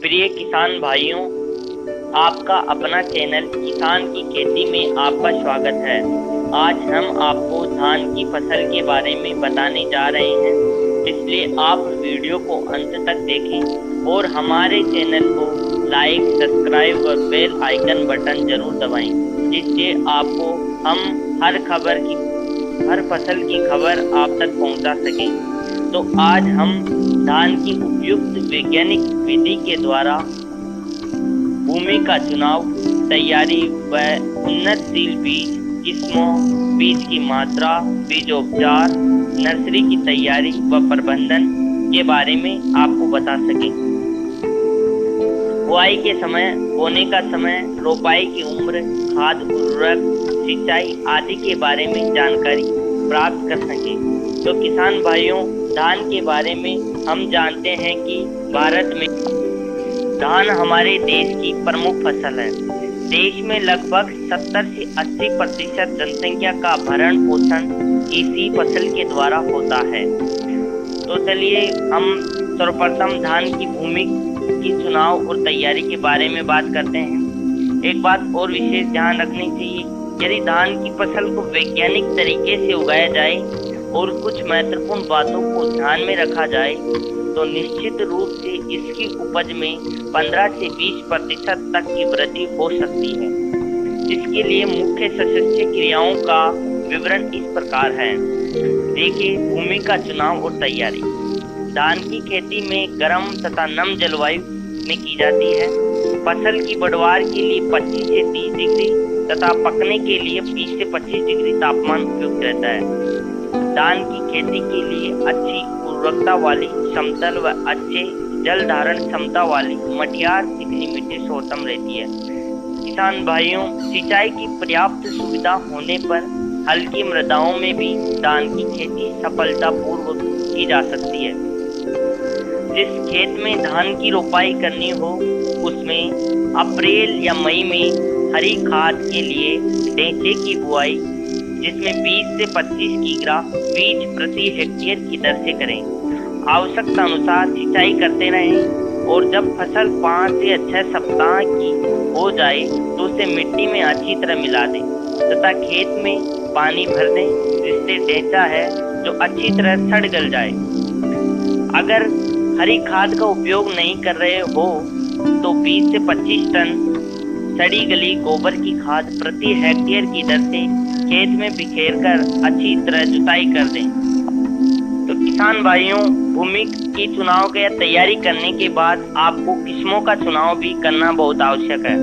प्रिय किसान भाइयों, आपका अपना चैनल किसान की खेती में आपका स्वागत है। आज हम आपको धान की फसल के बारे में बताने जा रहे हैं, इसलिए आप वीडियो को अंत तक देखें और हमारे चैनल को लाइक, सब्सक्राइब और बेल आइकन बटन जरूर दबाएं, जिससे आपको हम हर फसल की खबर आप तक पहुंचा सकें। तो आज हम धान की उपयुक्त वैज्ञानिक विधि के द्वारा भूमि का चुनाव, तैयारी व उन्नतशील बीज किस्मों, बीज की मात्रा, बीजोपचार, नर्सरी की तैयारी व प्रबंधन के बारे में आपको बता सकें। बुआई के समय, बोने का समय, रोपाई की उम्र, खाद, उर्वरक, सिंचाई आदि के बारे में जानकारी प्राप्त कर सकें। तो किसान भाइयों, धान के बारे में हम जानते हैं कि भारत में धान हमारे देश की प्रमुख फसल है। देश में लगभग 70 से 80% जनसंख्या का भरण पोषण इसी फसल के द्वारा होता है। तो चलिए हम सर्वप्रथम धान की भूमि की चुनाव और तैयारी के बारे में बात करते हैं। एक बात और विशेष ध्यान रखनी चाहिए, यदि धान की फसल को वैज्ञानिक तरीके से उगाया जाए और कुछ महत्वपूर्ण बातों को ध्यान में रखा जाए तो निश्चित रूप से इसकी उपज में 15 से 20% तक की वृद्धि हो सकती है। इसके लिए मुख्य शस्यक्रिया क्रियाओं का विवरण इस प्रकार है। देखिए, भूमि का चुनाव और तैयारी। धान की खेती में गर्म तथा नम जलवायु में की जाती है। फसल की पैदावार के लिए 25 से 30 डिग्री तथा पकने के लिए 20 से 25 डिग्री तापमान उपयुक्त रहता है। धान की खेती के लिए अच्छी उर्वरकता वाली, समतल व अच्छे जल धारण क्षमता वाली मटियार चिकनी मिट्टी सर्वोत्तम रहती है। किसान भाइयों, सिंचाई की पर्याप्त सुविधा होने पर हल्की मृदाओं में भी धान की खेती सफलतापूर्वक की जा सकती है। जिस खेत में धान की रोपाई करनी हो उसमें अप्रैल या मई में हरी खाद के लिए ढैंचे की बुआई, जिसमें 20 से 25 किग्रा बीज प्रति हेक्टेयर की दर से करें। आवश्यकता अनुसार सिंचाई करते रहें और जब फसल 5 से 6 सप्ताह की हो जाए तो उसे मिट्टी में अच्छी तरह मिला दें तथा खेत में पानी भर दें, जिससे ढैंचा है जो अच्छी तरह सड़ गल जाए। अगर हरी खाद का उपयोग नहीं कर रहे हो तो 20 से 25 टन सड़ी गली गोबर की खाद प्रति हेक्टेयर की दर से खेत में बिखेर कर अच्छी तरह जुताई कर दें। तो किसान भाइयों, भूमि की चुनाव या तैयारी करने के बाद आपको किस्मों का चुनाव भी करना बहुत आवश्यक है।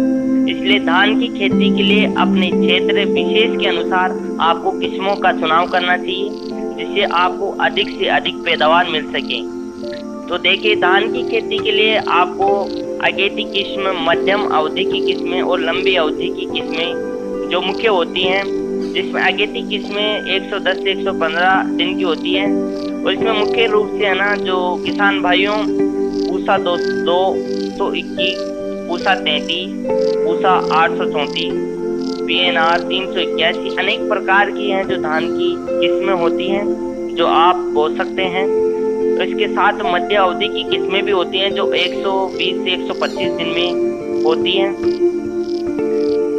इसलिए धान की खेती के लिए अपने क्षेत्र विशेष के अनुसार आपको किस्मों का चुनाव करना चाहिए, जिससे आपको अधिक से अधिक पैदावार मिल सके। तो देखिए, धान की खेती के लिए आपको अगेती किस्म, मध्यम अवधि की किस्में और लंबी अवधि की किस्में जो मुख्य होती हैं, जिसमें अगेती किस्में 110 से 115 दिन की होती हैं और इसमें मुख्य रूप से है ना जो किसान भाइयों, पूसा 221, पूसा 33, पूसा 834, PNR 381 अनेक प्रकार की हैं जो धान की किस्में होती हैं जो आप बो सकते हैं। तो इसके साथ मध्य अवधि की किस्में भी होती हैं जो 120 से 125 दिन में होती हैं,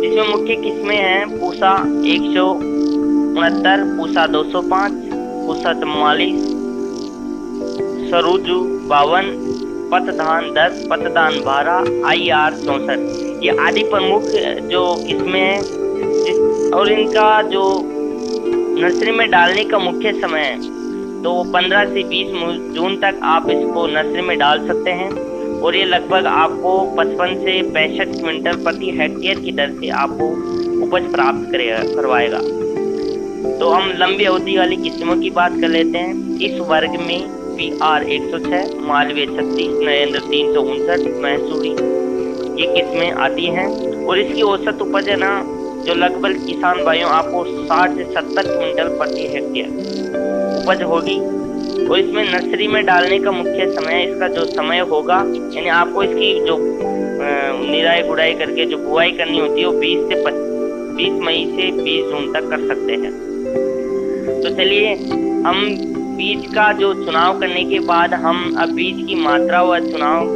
जिसमें मुख्य किस्में हैं पूसा 169, पूसा 205, पूसा 44, सरूजू 52, पतधान 10, पतधान 12, IR 64, ये आदि प्रमुख जो किस्में हैं। और इनका जो नर्सरी में डालने का मुख्य समय है तो 15 से 20 जून तक आप इसको नर्सरी में डाल सकते हैं और ये लगभग आपको 55 से 65 क्विंटल प्रति हेक्टेयर की दर से आपको उपज प्राप्त करवाएगा। तो हम लंबी अवधि वाली किस्मों की बात कर लेते हैं। इस वर्ग में PR 106, मालवीय 36, नरेंद्र 359, मैसूरी ये किस्में आती हैं और इसकी औसत उपज है ना जो लगभग किसान भाइयों आपको 60 से 70 क्विंटल प्रति हेक्टेयर उपज होगी। और इसमें नर्सरी में डालने का मुख्य समय, इसका जो समय होगा, यानी आपको इसकी जो निराई गुड़ाई करके जो बुआई करनी होती है वो 20 मई से 20 जून तक कर सकते हैं। तो चलिए हम बीज का जो चुनाव करने के बाद हम अब बीज की मात्रा व चुनाव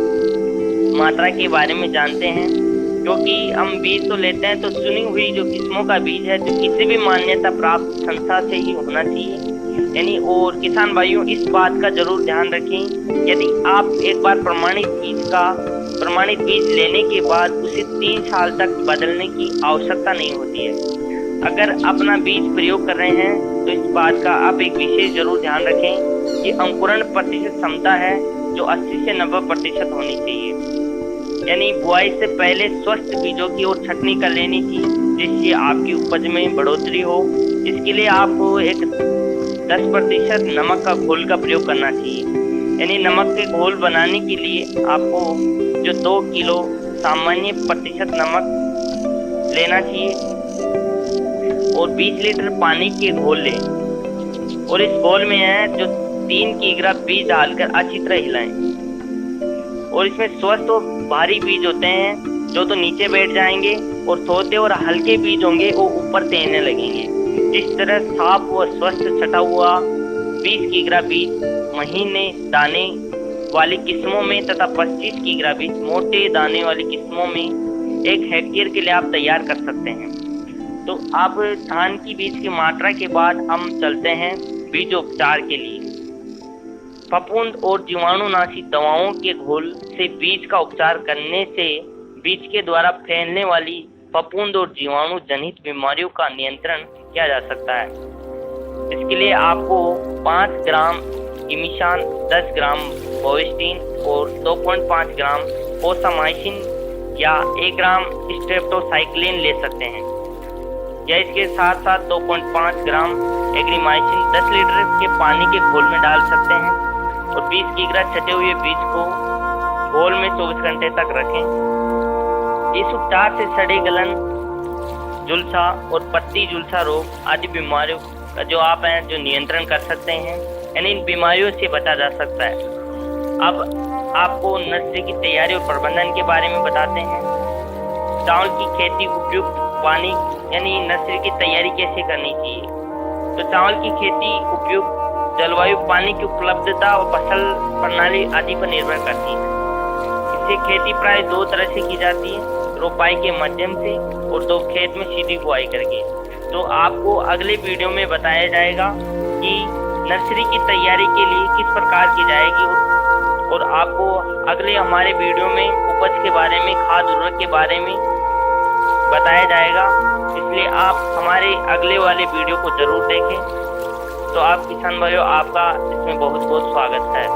मात्रा के बारे में जानते हैं, क्योंकि हम बीज तो लेते हैं तो चुनी हुई जो किस्मों का बीज है जो किसी भी मान्यता प्राप्त संस्था से ही होना चाहिए यानी। और किसान भाइयों, इस बात का जरूर ध्यान रखें, यदि आप एक बार प्रमाणित बीज लेने के बाद उसे 3 साल तक बदलने की आवश्यकता नहीं होती है। अगर अपना बीज प्रयोग कर रहे हैं तो इस बात का आप एक विशेष जरूर ध्यान रखें कि अंकुरण प्रतिशत क्षमता है जो 80 से 90% होनी चाहिए, यानी बुआई से पहले स्वस्थ बीजों की ओर छटनी कर लेनी चाहिए जिससे आपकी उपज में बढ़ोतरी हो। इसके लिए आपको एक 10% नमक का घोल का प्रयोग करना चाहिए, यानी नमक के घोल बनाने के लिए आपको जो 2 किलो सामान्य प्रतिशत नमक लेना चाहिए और 20 लीटर पानी के घोल लें और इस घोल में है जो 3 किग्रा बीज डालकर अच्छी तरह हिलाएं। और इसमें स्वस्थ और भारी बीज होते हैं जो तो नीचे बैठ जाएंगे और छोटे और हल्के बीज होंगे वो ऊपर तैरने लगेंगे। इस तरह साफ व स्वस्थ छटा हुआ 20 किग्रा बीज महीने दाने वाली किस्मों में तथा 25 किग्रा बीज मोटे दाने वाली किस्मों में 1 हेक्टेयर के लिए आप तैयार कर सकते हैं। तो आप धान की बीज की मात्रा के बाद हम चलते हैं बीजोपचार के लिए। फफूंद और जीवाणुनाशी दवाओं के घोल से बीज का उपचार करने से बीज के द्वारा फैलने वाली फफूंद और जीवाणु जनित बीमारियों का नियंत्रण किया जा सकता है। इसके लिए आपको 5 ग्राम इमिशान, 10 ग्राम बोवेस्टीन और 2.5 ग्राम ओसामाइसिन या 1 ग्राम स्ट्रेप्टोसाइक्लिन ले सकते हैं, या इसके साथ साथ 2.5 ग्राम एग्रीमाइसिन 10 लीटर के पानी के घोल में डाल सकते हैं और 20 किग्रा छटे हुए बीज को घोल में 24 घंटे तक रखें। इस उपचार से सड़े गलन, झुलसा और पत्ती झुलसा रोग आदि बीमारियों का जो नियंत्रण कर सकते हैं, यानी इन बीमारियों से बचा जा सकता है। अब आपको नर्सरी की तैयारी और प्रबंधन के बारे में बताते हैं। चावल की खेती उपयुक्त पानी यानी नर्सरी की तैयारी कैसे करनी चाहिए। तो चावल की खेती उपयुक्त जलवायु, पानी की उपलब्धता और फसल प्रणाली आदि पर निर्भर करती है। इससे खेती प्राय 2 तरह से की जाती है, रोपाई के माध्यम से और 2 खेत में सीधी बुआई करके। तो आपको अगले वीडियो में बताया जाएगा कि नर्सरी की तैयारी के लिए किस प्रकार की जाएगी और आपको अगले हमारे वीडियो में उपज के बारे में, खाद उर्वरक के बारे में बताया जाएगा। इसलिए आप हमारे अगले वाले वीडियो को जरूर देखें। तो आप किसान भाइयों, आपका इसमें बहुत बहुत स्वागत है।